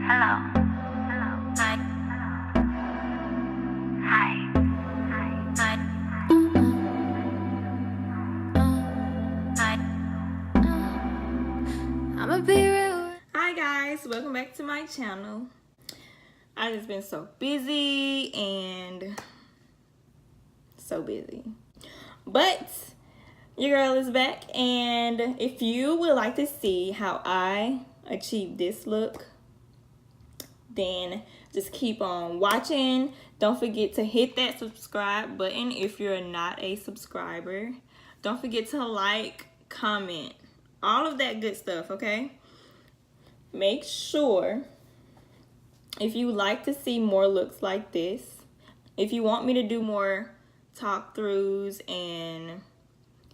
Hello. Hello. Hi. Hi. Hi. Hi. I'ma be real. Hi guys, welcome back to my channel. I just been so busy but your girl is back, and if you would like to see how I achieve this look, then just keep on watching. Don't forget to hit that subscribe button if you're not a subscriber. Don't forget to like, comment, all of that good stuff, okay? Make sure, if you like to see more looks like this, if you want me to do more talk throughs, and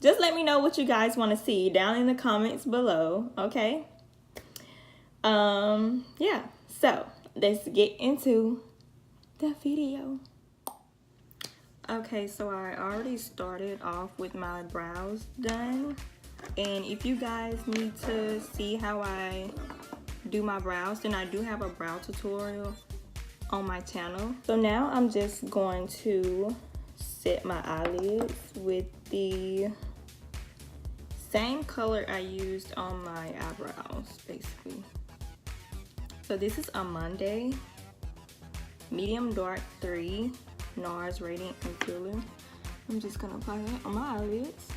just let me know what you guys want to see down in the comments below, okay? Yeah, so let's get into the video. Okay, so I already started off with my brows done, and if you guys need to see how I do my brows, then I do have a brow tutorial on my channel. So now I'm just going to set my eyelids with the same color I used on my eyebrows, basically. So this is Amande Medium Dark 3 Nars Radiant Concealer. I'm just gonna apply that on my eyelids.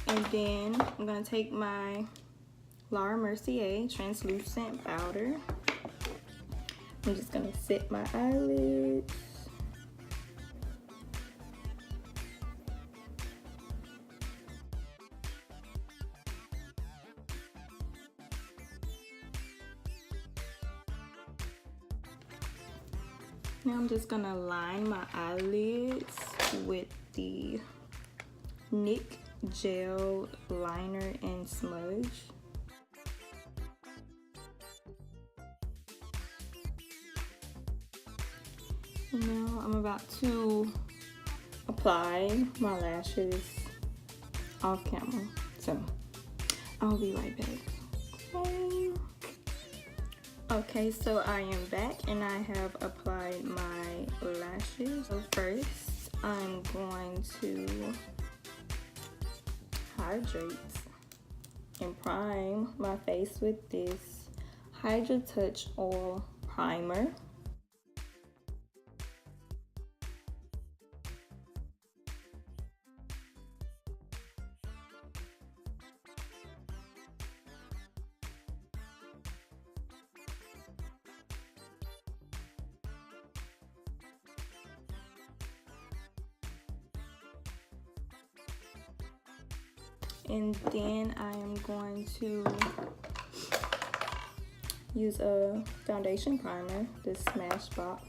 And then I'm gonna take my Mercier Transluscent powder. I'm just gonna set my eyelids. Now I'm just gonna line my eyelids with the NYX Gel Liner and Smudge. Now I'm about to apply my lashes off camera, so I'll be right back. Okay, so I am back and I have applied my lashes. So first I'm going to hydrate and prime my face with this hydratouch oil primer. And then I am going to use a foundation primer, the Smashbox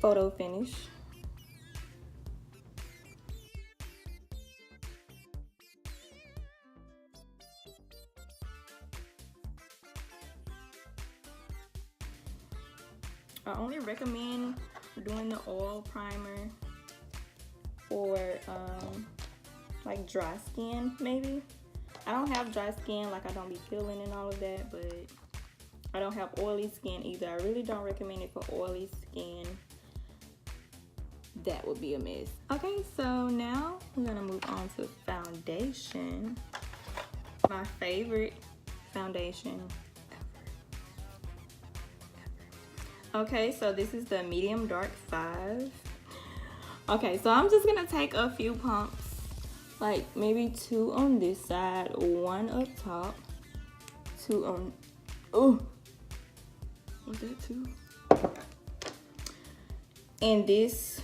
Photo Finish. I only recommend doing the oil primer for like dry skin, maybe. I don't have dry skin, like I don't be peeling and all of that, but I don't have oily skin either. I really don't recommend it for oily skin. That would be a mess. Okay, so now I'm gonna move on to foundation. My favorite foundation ever. Okay, so this is the Medium Dark 5. Okay, so I'm just gonna take a few pumps, like maybe 2 on this side, 1 up top, 2 on, oh, was that 2? And this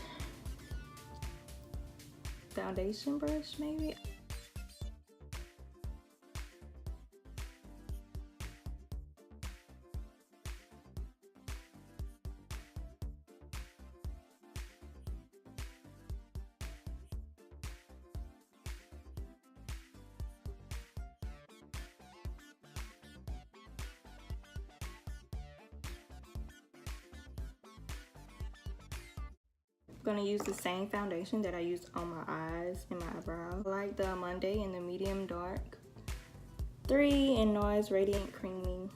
foundation brush, maybe. gonna use the same foundation that I used on my eyes and my eyebrows. I like the Amande in the medium dark 3 and Nars Radiant Creamy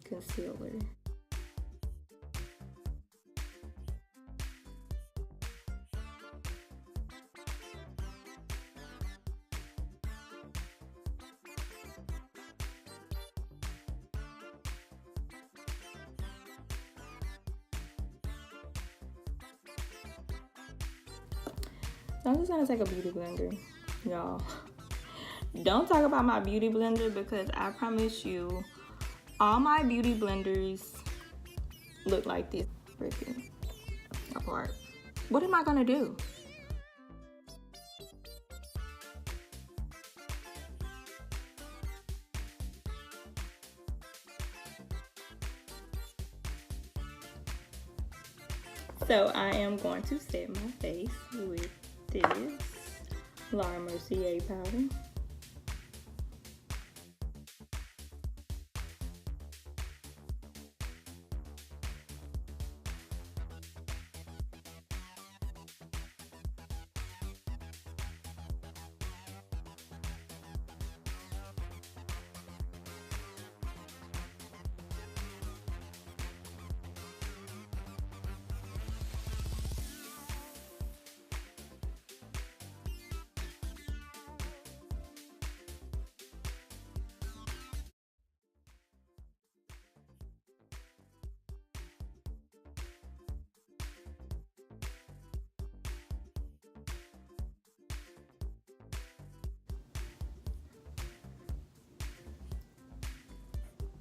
Concealer. So I'm just gonna take a beauty blender, y'all. Don't talk about my beauty blender because I promise you, all my beauty blenders look like this freaking apart. What am I gonna do? So I am going to set my face with this Mercier powder.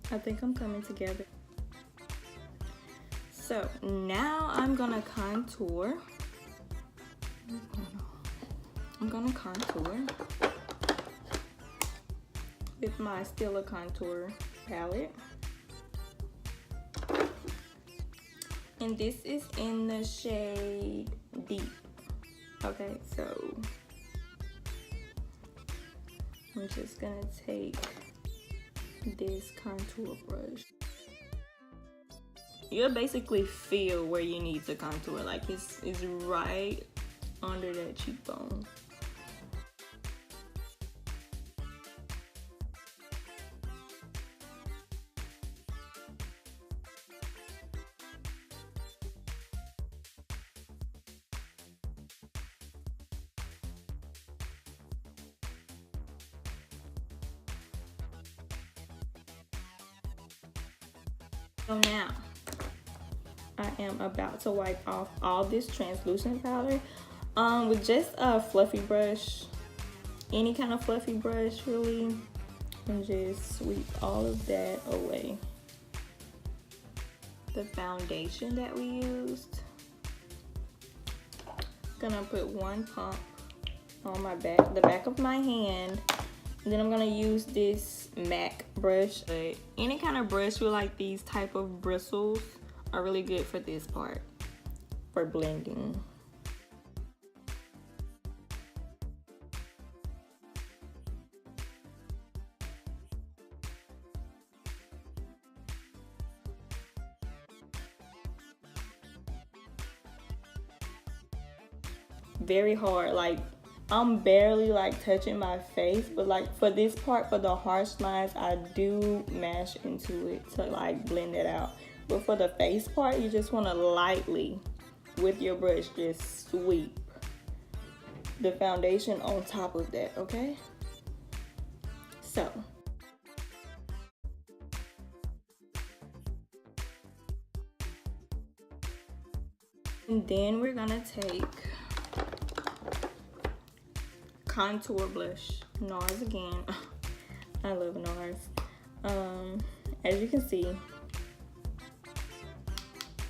I think I'm coming together. So now I'm gonna contour. I'm gonna contour with my STILA contour palette. And this is in the shade Deep. Okay, so I'm just gonna take this contour brush. You'll basically feel where you need to contour, like it's right under that cheekbone. So now, I am about to wipe off all this translucent powder with just a fluffy brush, any kind of fluffy brush really, and just sweep all of that away. The foundation that we used, gonna put one pump on my back, the back of my hand. And then I'm gonna use this MAC brush. But any kind of brush with like these type of bristles are really good for this part, for blending. Very hard, like I'm barely like touching my face, but like for this part, for the harsh lines, I do mash into it to like blend it out. But for the face part, you just want to lightly with your brush just sweep the foundation on top of that, okay? So and then we're gonna take contour blush, Nars again. I love Nars. As you can see,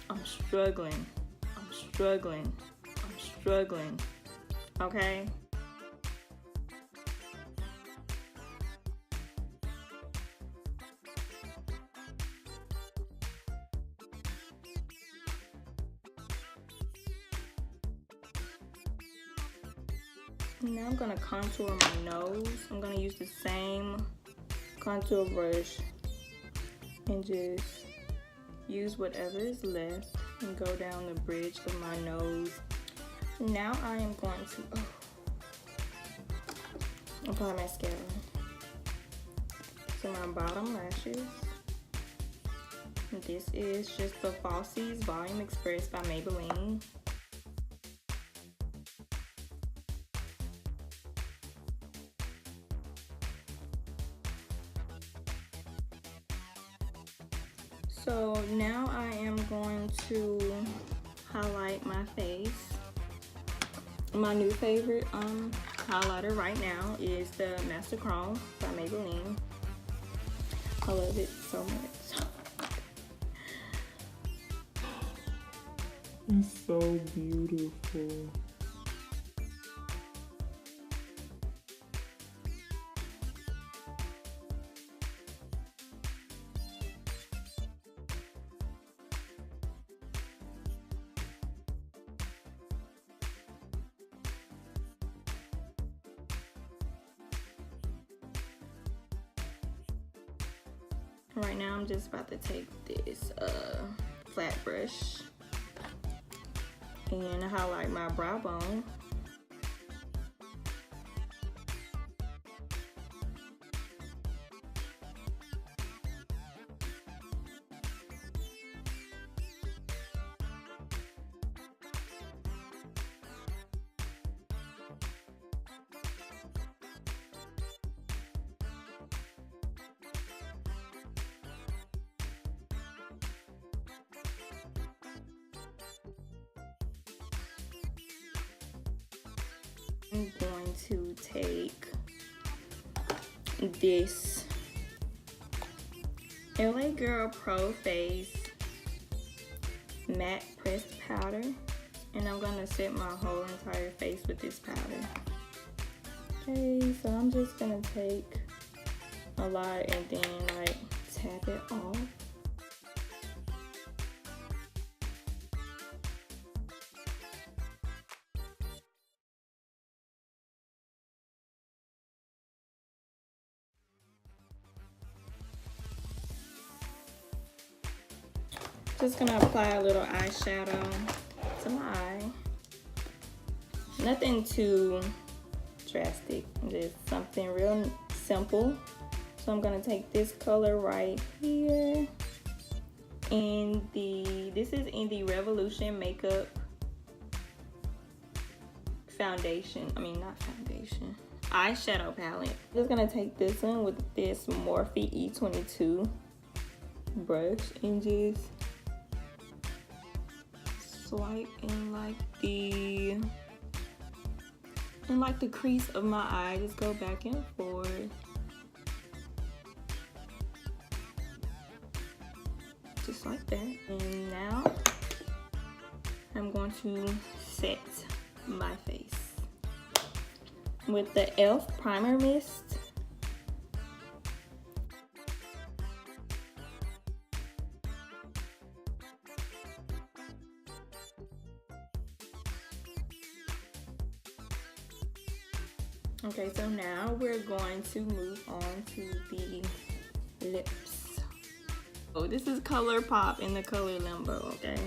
I'm struggling, okay? Now I'm gonna contour my nose. I'm gonna use the same contour brush and just use whatever is left and go down the bridge of my nose Now I am going to apply mascara to my bottom lashes. This is just the Falsies Volume Express by Maybelline. So now I am going to highlight my face. My new favorite highlighter right now is the Master Chrome by Maybelline. I love it so much. It's so beautiful. Right now I'm just about to take this flat brush and highlight my brow bone. I'm going to take this LA Girl Pro Face matte pressed powder, and I'm gonna set my whole entire face with this powder. Okay, so I'm just gonna take a lot and then like tap it off. Just gonna apply a little eyeshadow to my eye. Nothing too drastic, just something real simple. So I'm gonna take this color right here. This is in the Revolution Makeup foundation. I mean, not foundation. Eyeshadow palette. Just gonna take this one with this Morphe E22 brush and just swipe in like the crease of my eye. Just go back and forth. Just like that. And now I'm going to set my face with the e.l.f. Primer Mist. Okay, so now we're going to move on to the lips. Oh, this is Colourpop in the color Limbo, okay?